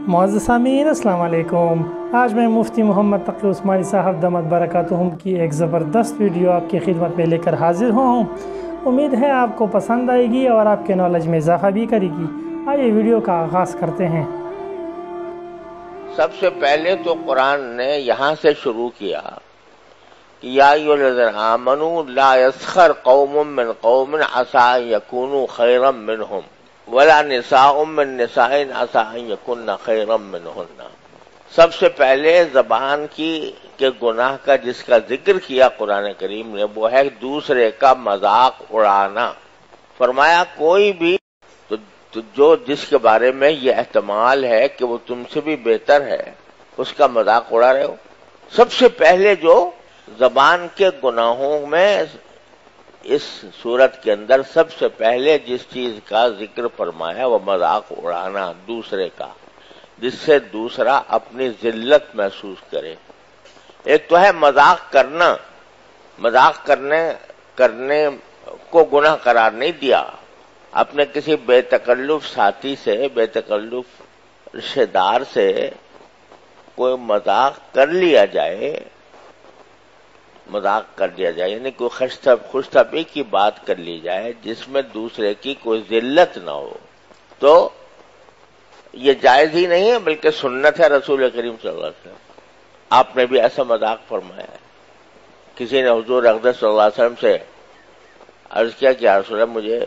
معزز سامعین السلام علیکم۔ آج میں مفتی محمد تقی عثمانی صاحب دامت برکاتہم کی ایک زبردست ویڈیو آپ کی خدمت میں لے کر حاضر ہوں۔ امید ہے آپ کو پسند آئے گی اور آپ کے نالج میں اضافہ بھی کرے گی۔ آئیے ویڈیو کا آغاز کرتے ہیں۔ سب سے پہلے تو قرآن نے یہاں سے شروع کیا کہ یا ایھا الذین آمنوا لا یسخر قوم من قوم عسى ان یکونوا خیرا منہم ولا نساء من نساء عسى ان یکن خیرا منہن۔ سب سے پہلے زبان کے گناہ کا جس کا ذکر کیا قرآن کریم نے وہ ہے دوسرے کا مذاق اڑانا۔ فرمایا کوئی بھی جو جس کے بارے میں یہ احتمال ہے کہ وہ تم سے بھی بہتر ہے اس کا مذاق اڑا رہے ہو۔ سب سے پہلے جو زبان کے گناہوں میں اس صورت کے اندر سب سے پہلے جس چیز کا ذکر فرمایا وہ مذاق اڑانا دوسرے کا، جس سے دوسرا اپنی ذلت محسوس کرے۔ ایک تو ہے مذاق کرنا، مذاق کرنے کو گناہ قرار نہیں دیا۔ اپنے کسی بے تکلف ساتھی سے، بے تکلف رشتہ دار سے کوئی مذاق کر لیا جائے، یعنی کوئی خوش طبعی کی بات کر لی جائے جس میں دوسرے کی کوئی ذلت نہ ہو، تو یہ جائز ہی نہیں ہے بلکہ سنت ہے رسول کریم صلی اللہ علیہ وسلم۔ آپ نے بھی ایسا مذاق فرمایا ہے۔ کسی نے حضور اقدس صلی اللہ علیہ وسلم سے عرض کیا کہ یا رسول اللہ مجھے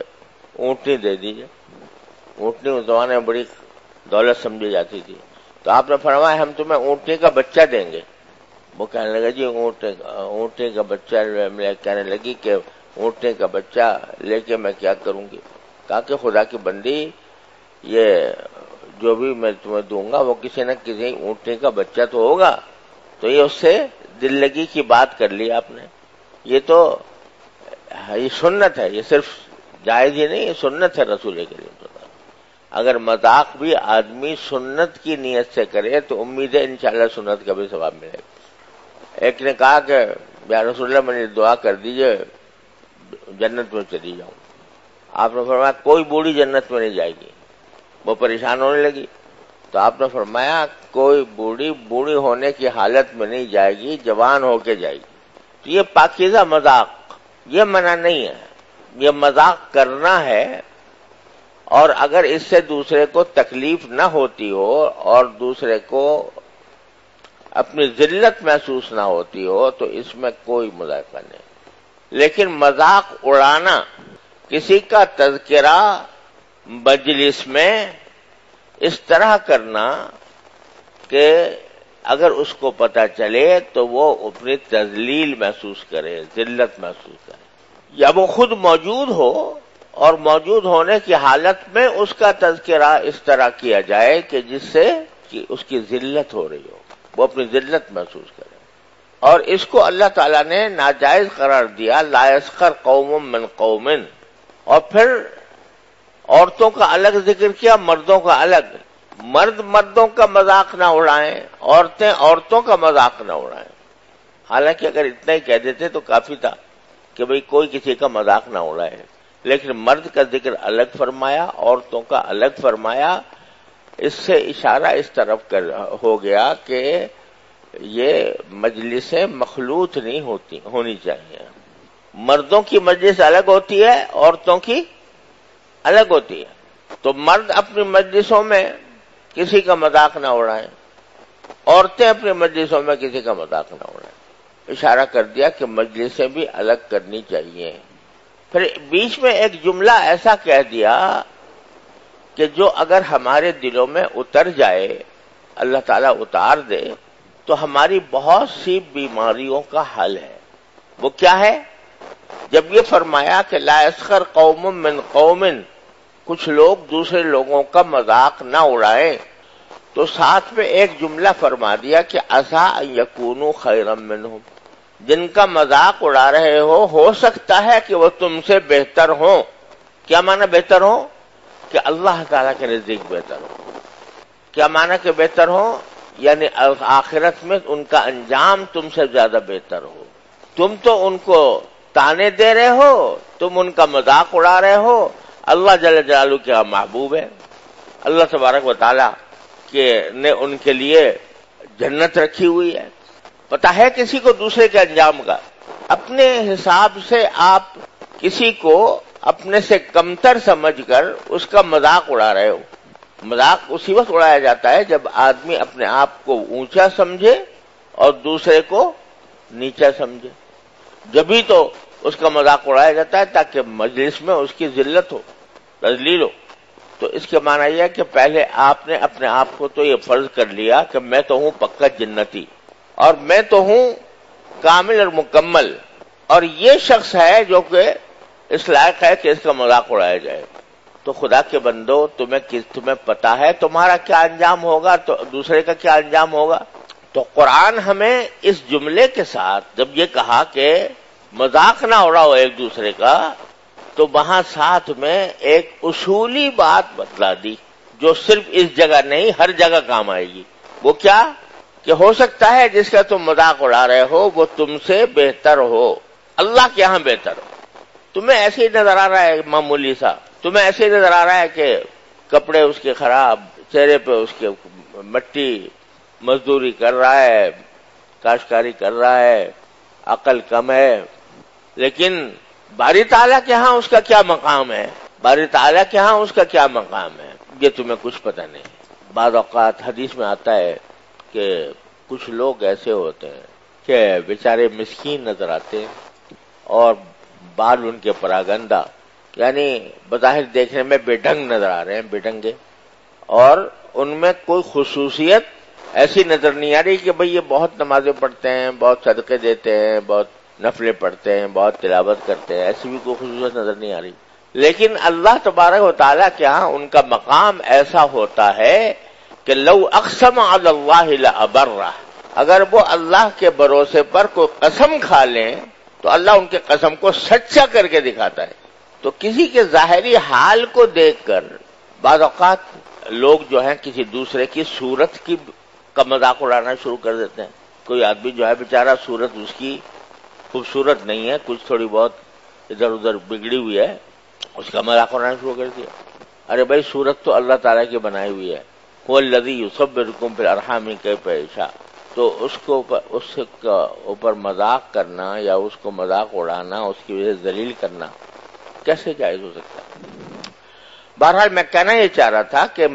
اونٹنی دے دیجئے۔ اونٹنی اس زمانے میں بڑی دولت سمجھی جاتی تھی، تو آپ نے فرمایا ہم تمہیں اونٹنی کا بچہ دیں گے۔ وہ کہنے لگا جی اونٹنی کا بچہ، کہنے لگی کہ اونٹنی کا بچہ لے کے میں کیا کروں گی؟ کہا کہ خدا کی بندی یہ جو بھی میں تمہیں دوں گا وہ کسی نہ کسی اونٹنی کا بچہ تو ہوگا۔ تو یہ اس سے دل لگی کی بات کر لی آپ نے۔ یہ تو یہ سنت ہے، یہ صرف جائز ہی نہیں، یہ سنت ہے رسول کریم صلی اللہ علیہ وسلم۔ اگر مذاق بھی آدمی سنت کی نیت سے کرے تو امید ہے انشاءاللہ سنت کا بھی ثواب ملے گا۔ ایک نے کہا کہ یا رسول اللہ مجھے دعا کر دیجئے جنت میں چلی جاؤں۔ آپ نے فرمایا کوئی بوڑھی جنت میں نہیں جائے گی۔ وہ پریشان ہونے لگی تو آپ نے فرمایا کوئی بوڑھی ہونے کی حالت میں نہیں جائے گی، جوان ہو کے جائے گی۔ تو یہ پاکیزہ مذاق، یہ منع نہیں ہے، یہ مذاق کرنا ہے، اور اگر اس سے دوسرے کو تکلیف نہ ہوتی ہو اور دوسرے کو اپنی ذلت محسوس نہ ہوتی ہو تو اس میں کوئی مذاق نہیں۔ لیکن مذاق اڑانا، کسی کا تذکرہ مجلس میں اس طرح کرنا کہ اگر اس کو پتہ چلے تو وہ اپنی تذلیل محسوس کرے، ذلت محسوس کرے، یا وہ خود موجود ہو اور موجود ہونے کی حالت میں اس کا تذکرہ اس طرح کیا جائے کہ جس سے کہ اس کی ذلت ہو رہی ہو، وہ اپنی ذلت محسوس کرے۔ اور اس کو اللہ تعالیٰ نے ناجائز قرار دیا، لا یسخر قوم من قوم، اور پھر عورتوں کا الگ ذکر کیا، مردوں کا الگ۔ مرد مردوں کا مذاق نہ اڑائیں، عورتیں عورتوں کا مذاق نہ اڑائیں۔ حالانکہ اگر اتنا ہی کہہ دیتے تو کافی تھا کہ بھئی کوئی کسی کا مذاق نہ اڑائے، لیکن مرد کا ذکر الگ فرمایا، عورتوں کا الگ فرمایا۔ اس سے اشارہ اس طرف ہو گیا کہ یہ مجلسیں مخلوط نہیں ہونی چاہیے۔ مردوں کی مجلس الگ ہوتی ہے، عورتوں کی الگ ہوتی ہے۔ تو مرد اپنی مجلسوں میں کسی کا مذاق نہ اڑائیں، عورتیں اپنی مجلسوں میں کسی کا مذاق نہ اڑائیں۔ اشارہ کر دیا کہ مجلسیں بھی الگ کرنی چاہیے۔ پھر بیچ میں ایک جملہ ایسا کہہ دیا کہ جو اگر ہمارے دلوں میں اتر جائے، اللہ تعالیٰ اتار دے، تو ہماری بہت سی بیماریوں کا حل ہے۔ وہ کیا ہے؟ جب یہ فرمایا کہ لا یسخر قوم من قوم، کچھ لوگ دوسرے لوگوں کا مذاق نہ اڑائیں، تو ساتھ میں ایک جملہ فرما دیا کہ عسیٰ ان یکونوا خیرا منہم، جن کا مذاق اڑا رہے ہو سکتا ہے کہ وہ تم سے بہتر ہوں۔ کیا معنی بہتر ہوں؟ کہ اللہ تعالیٰ کے نزدیک بہتر ہوں۔ کیا معنی کہ بہتر ہوں؟ یعنی آخرت میں ان کا انجام تم سے زیادہ بہتر ہو۔ تم تو ان کو تانے دے رہے ہو، تم ان کا مذاق اڑا رہے ہو، اللہ جل جلالہ کے محبوب ہے۔ اللہ تبارک و تعالیٰ نے ان کے لیے جنت رکھی ہوئی ہے. پتہ ہے کسی کو دوسرے کے انجام کا؟ اپنے حساب سے آپ کسی کو اپنے سے کمتر سمجھ کر اس کا مذاق اڑا رہے ہو. مذاق اسی وقت اڑایا جاتا ہے جب آدمی اپنے آپ کو اونچا سمجھے اور دوسرے کو نیچا سمجھے. جبھی تو اس کا مذاق اڑایا جاتا ہے تاکہ مجلس میں اس کی ذلت ہو، تذلیل ہو. تو اس کے معنی یہ ہے کہ پہلے آپ نے اپنے آپ کو تو یہ فرض کر لیا کہ میں تو ہوں پکا جنتی اور میں تو ہوں کامل اور مکمل، اور یہ شخص ہے جو کہ اس لائق ہے کہ اس کا مذاق اڑایا جائے. تو خدا کے بندو، تمہیں پتا ہے تمہارا کیا انجام ہوگا تو دوسرے کا کیا انجام ہوگا. تو قرآن ہمیں اس جملے کے ساتھ جب یہ کہا کہ مذاق نہ اڑاؤ ایک دوسرے کا، تو وہاں ساتھ میں ایک اصولی بات بتلا دی جو صرف اس جگہ نہیں ہر جگہ کام آئے گی. وہ کیا کہ ہو سکتا ہے جس کا تم مذاق اڑا رہے ہو وہ تم سے بہتر ہو، اللہ کے یہاں بہتر ہو. تمہیں ایسے ہی نظر آ رہا ہے معمولی سا، تمہیں ایسے ہی نظر آ رہا ہے کہ کپڑے اس کے خراب، چہرے پہ اس کے مٹی، مزدوری کر رہا ہے، کاشتکاری کر رہا ہے، عقل کم ہے. لیکن باری تعالیٰ کے ہاں اس کا کیا مقام ہے، باری تعالیٰ کے ہاں اس کا کیا مقام ہے، یہ تمہیں کچھ پتہ نہیں. بعض اوقات حدیث میں آتا ہے کہ کچھ لوگ ایسے ہوتے ہیں کہ بیچارے مسکین نظر آتے ہیں اور بال ان کے پراگندہ، یعنی بظاہر دیکھنے میں بے ڈھنگ نظر آ رہے ہیں، بے ڈھنگے، اور ان میں کوئی خصوصیت ایسی نظر نہیں آ رہی کہ بھئی یہ بہت نمازیں پڑھتے ہیں، بہت صدقے دیتے ہیں، بہت نفلیں پڑھتے ہیں، بہت تلاوت کرتے ہیں، ایسی بھی کوئی خصوصیت نظر نہیں آ رہی. لیکن اللہ تبارک و تعالیٰ کے ہاں ان کا مقام ایسا ہوتا ہے کہ لو اقسم علی اللہ لابرہ، اگر وہ اللہ کے بھروسے پر کوئی قسم کھا لیں تو اللہ ان کے قسم کو سچا کر کے دکھاتا ہے. تو کسی کے ظاہری حال کو دیکھ کر بعض اوقات لوگ جو ہیں کسی دوسرے کی صورت کا مذاق اڑانا شروع کر دیتے ہیں. کوئی آدمی جو ہے بیچارہ صورت اس کی خوبصورت نہیں ہے، کچھ تھوڑی بہت ادھر ادھر بگڑی ہوئی ہے، اس کا مذاق اڑانا شروع کر دیا. ارے بھائی صورت تو اللہ تعالیٰ کی بنائی ہوئی ہے، هو الذی یصورکم فی الارحام کیف یشاء. تو اس کا اوپر مذاق کرنا یا اس کو مذاق اڑانا، اس کی وجہ سے ذلیل کرنا کیسے جائز ہو سکتا ہے؟ بہرحال میں کہنا یہ چاہ رہا تھا کہ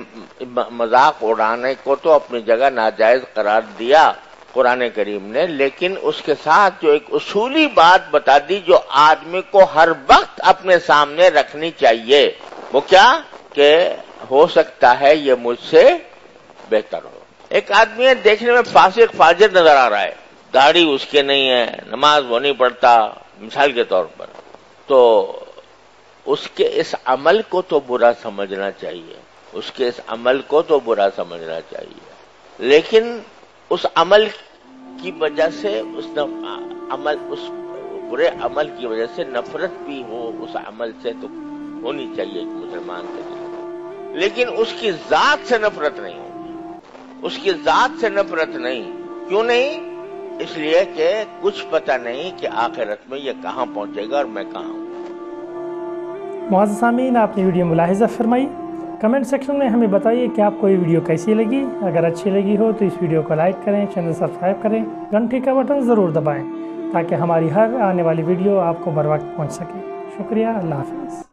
مذاق اڑانے کو تو اپنی جگہ ناجائز قرار دیا قرآن کریم نے، لیکن اس کے ساتھ جو ایک اصولی بات بتا دی جو آدمی کو ہر وقت اپنے سامنے رکھنی چاہیے. وہ کیا کہ ہو سکتا ہے یہ مجھ سے بہتر ہو. ایک آدمی ہے دیکھنے میں فاسق فاجر نظر آ رہا ہے، داڑھی اس کے نہیں ہے، نماز وہ نہیں پڑھتا مثال کے طور پر، تو اس کے اس عمل کو تو برا سمجھنا چاہیے، اس کے اس عمل کو تو برا سمجھنا چاہیے. لیکن اس عمل کی وجہ سے اس برے عمل کی وجہ سے نفرت بھی ہو اس عمل سے تو ہونی چاہیے ایک مسلمان کے لیے، لیکن اس کی ذات سے نفرت نہیں ہوگی. اس کی ذات سے نفرت نہیں. کیوں نہیں؟ اس لیے کہ کچھ پتہ نہیں کہ آخرت میں یہ کہاں پہنچے گا اور میں کہاں ہوں. معزز سامعین، آپ نے ویڈیو ملاحظہ فرمائی. کمنٹ سیکشن میں ہمیں بتائیے کہ آپ کو یہ ویڈیو کیسی لگی. اگر اچھی لگی ہو تو اس ویڈیو کو لائک کریں، چینل سبسکرائب کریں، گھنٹی کا بٹن ضرور دبائیں تاکہ ہماری ہر آنے والی ویڈیو آپ کو بر وقت پہنچ سکے. شکریہ. اللہ حافظ.